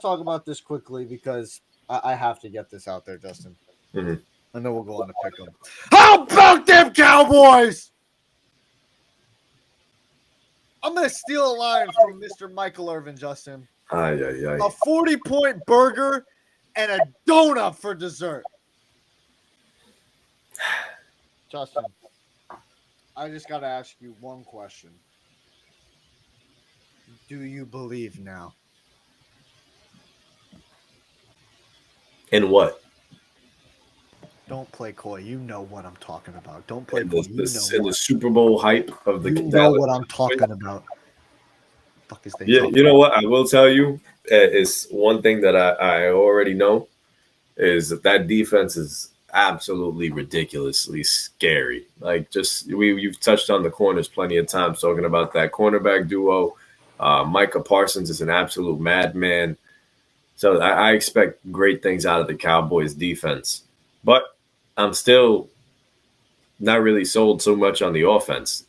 talk about this quickly because I have to get this out there, Justin. Mhm. And then we'll go on to pick them. How about them Cowboys? I'm going to steal a line from Mr. Michael Irvin, Justin. Ay, ay, ay. A 40-point burger and a donut for dessert. Justin, I just got to ask you one question. Do you believe now? In what? Don't play coy. You know what I'm talking about. Don't play In coy. the Super Bowl hype of the You know Dallas what I'm Cowboys? talking about. Fuck is they Yeah, talking you know about? what? I will tell you is one thing that I already know is that defense is absolutely ridiculously scary. Like just you've touched on the corners plenty of times talking about that cornerback duo. Micah Parsons is an absolute madman. So I expect great things out of the Cowboys defense. But I'm still not really sold so much on the offense.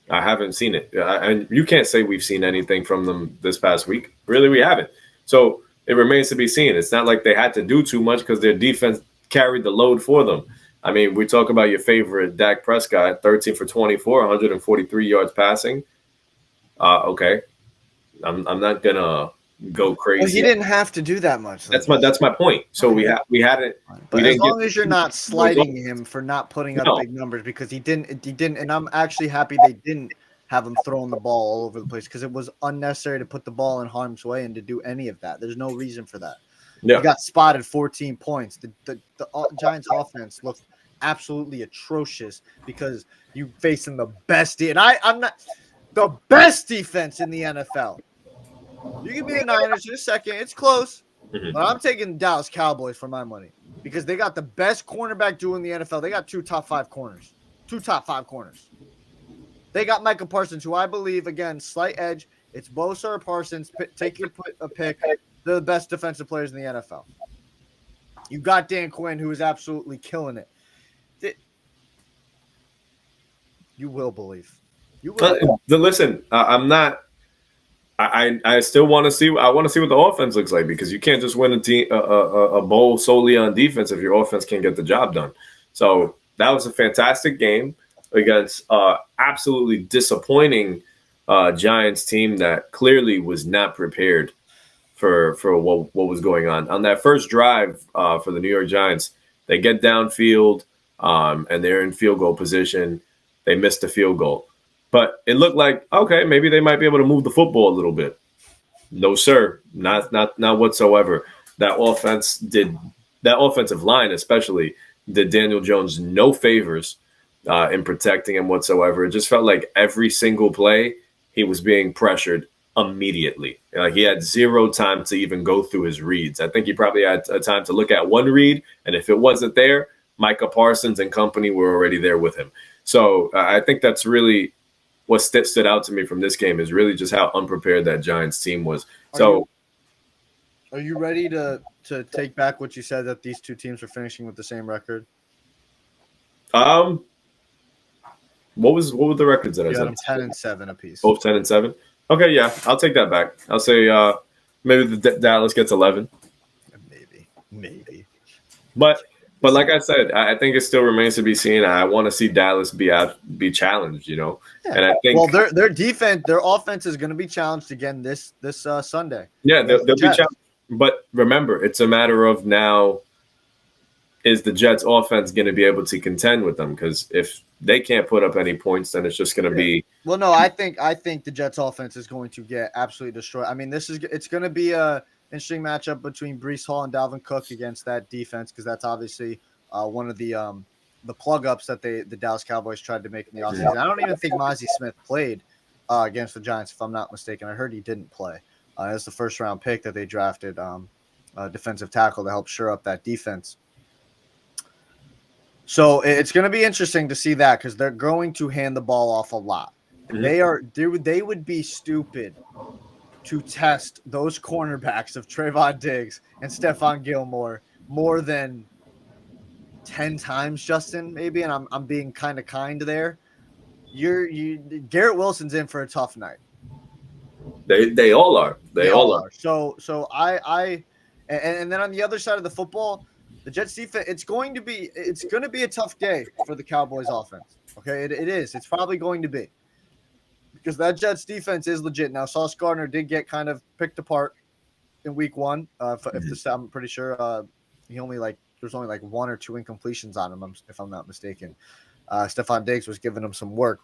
I haven't seen it. And you can't say we've seen anything from them this past week. Really, we haven't. So it remains to be seen. It's not like they had to do too much because their defense carried the load for them. I mean, we talk about your favorite Dak Prescott, 13 for 24, 143 yards passing. Okay. I'm not going to go Well, he crazy. didn't have to do that much. Though, That's my point. So Okay. we hadn't we But as didn't get long as you're not slighting him for not putting up No. big numbers, because he didn't, and I'm actually happy they didn't have him throwing the ball all over the place because it was unnecessary to put the ball in harm's way and to do any of that. There's no reason for that. Yeah. You got spotted 14 points. The Giants offense looked absolutely atrocious because you facing the best and I'm not the best defense in the NFL. You can be a Niners in a second. It's close. Mhm. But I'm taking Dallas Cowboys for my money because they got the best cornerback duo in the NFL. They got two top five corners. They got Micah Parsons, who I believe, again, slight edge. It's Bosa or Parsons. Take your pick. They're the best defensive players in the NFL. You got Dan Quinn, who is absolutely killing it. You will believe. You will. Listen, I'm not. I still want to see. I want to see what the offense looks like because you can't just win a bowl solely on defense if your offense can't get the job done. So that was a fantastic game against absolutely disappointing Giants team that clearly was not prepared for what was going on that first drive for the New York Giants. They get downfield and they're in field goal position. They missed the field goal. But it looked like, okay, maybe they might be able to move the football a little bit. No, sir. Not whatsoever. That offensive line especially did Daniel Jones no favors in protecting him whatsoever. It just felt like every single play he was being pressured immediately. He had zero time to even go through his reads. I think he probably had a time to look at one read, and if it wasn't there, Micah Parsons and company were already there with him. So I think that's really what stood out to me from this game is really just how unprepared that Giants team was. Are you ready to take back what you said that these two teams are finishing with the same record? What were the records that I said? 10-7 apiece. Both 10-7. Okay, yeah, I'll take that back. I'll say maybe the Dallas gets 11. Maybe. But like I said, I think it still remains to be seen. I want to see Dallas be challenged, Yeah. And I think their defense, their offense is going to be challenged again this Sunday. Yeah, they'll be challenged. But remember, it's a matter of now, is the Jets offense going to be able to contend with them? Because if they can't put up any points, then it's just going to be. Well, no, I think the Jets offense is going to get absolutely destroyed. I mean, it's going to be a interesting matchup between Breece Hall and Dalvin Cook against that defense because that's obviously one of the plug ups that the Dallas Cowboys tried to make in the offseason. I don't even think Mozzie Smith played against the Giants, if I'm not mistaken. I heard he didn't play. It's the first round pick that they drafted, defensive tackle to help shore up that defense. So it's going to be interesting to see that because they're going to hand the ball off a lot. Mm-hmm. They would be stupid to test those cornerbacks of Trayvon Diggs and Stephon Gilmore more than 10 times, Justin, maybe. And I'm being kind there. Garrett Wilson's in for a tough night. They all are. They all are. So and then on the other side of the football, the Jets defense, it's going to be a tough day for the Cowboys offense. Okay, it is. It's probably going to be, because that Jets defense is legit. Now, Sauce Gardner did get kind of picked apart in week one. I'm pretty sure there's only like 1 or 2 incompletions on him, if I'm not mistaken. Stephon Diggs was giving him some work,